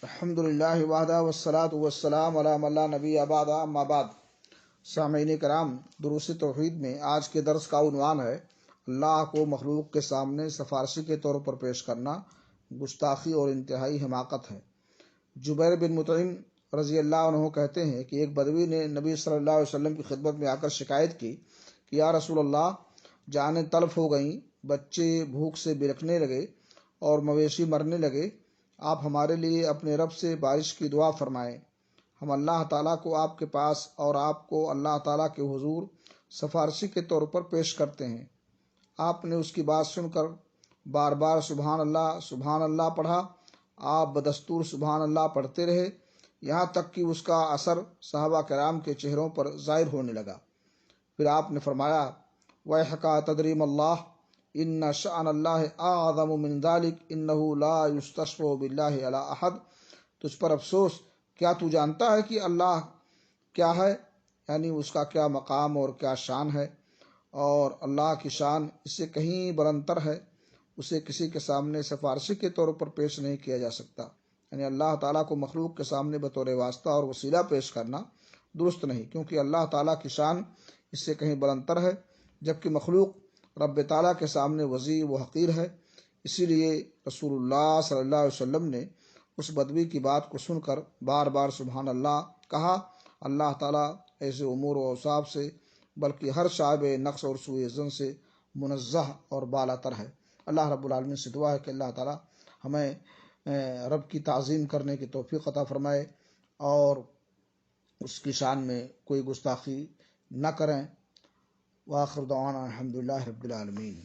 الحمد للہ وحدہ والصلاة والسلام علی من لا نبی بعد اما بعد۔ سامعین کرام، دروس توحید میں آج کے درس کا عنوان ہے اللہ کو مخلوق کے سامنے سفارشی کے طور پر پیش کرنا گستاخی اور انتہائی حماقت ہے۔ جبیر بن مطعم رضی اللہ عنہ کہتے ہیں کہ ایک بدوی نے نبی صلی اللہ علیہ وسلم کی خدمت میں آ کر شکایت کی کہ یا رسول اللہ، جانیں تلف ہو گئیں، بچے بھوک سے بلکنے لگے اور مویشی مرنے لگے، آپ ہمارے لیے اپنے رب سے بارش کی دعا فرمائیں۔ ہم اللہ تعالیٰ کو آپ کے پاس اور آپ کو اللہ تعالیٰ کے حضور سفارشی کے طور پر پیش کرتے ہیں۔ آپ نے اس کی بات سن کر بار بار سبحان اللہ پڑھا۔ آپ بدستور سبحان اللہ پڑھتے رہے، یہاں تک کہ اس کا اثر صحابہ کرام کے چہروں پر ظاہر ہونے لگا۔ پھر آپ نے فرمایا، وَيْحَكَ تَدْرِيمَ اللَّهِ ان شأن اللہ اعظم من ذلك انہ لا یستشفع باللہ علی احد۔ تجھ پر افسوس، کیا تو جانتا ہے کہ اللہ کیا ہے، یعنی اس کا کیا مقام اور کیا شان ہے، اور اللہ کی شان اس سے کہیں بلندتر ہے۔ اسے کسی کے سامنے سفارشی کے طور پر پیش نہیں کیا جا سکتا، یعنی اللہ تعالیٰ کو مخلوق کے سامنے بطور واسطہ اور وسیلہ پیش کرنا درست نہیں، کیونکہ اللہ تعالیٰ کی شان اس سے کہیں بلندتر ہے، جبکہ مخلوق رب تعالیٰ کے سامنے وضیع و حقیر ہے۔ اسی لیے رسول اللہ صلی اللہ علیہ وسلم نے اس بدوی کی بات کو سن کر بار بار سبحان اللہ کہا۔ اللہ تعالیٰ ایسے امور و اوصاف سے بلکہ ہر شعب نقص اور سوء ظن سے منزہ اور بالاتر ہے۔ اللہ رب العالمین سے دعا ہے کہ اللہ تعالیٰ ہمیں رب کی تعظیم کرنے کی توفیق عطا فرمائے اور اس کی شان میں کوئی گستاخی نہ کریں۔ وآخر دعوانا الحمد للہ رب العالمین۔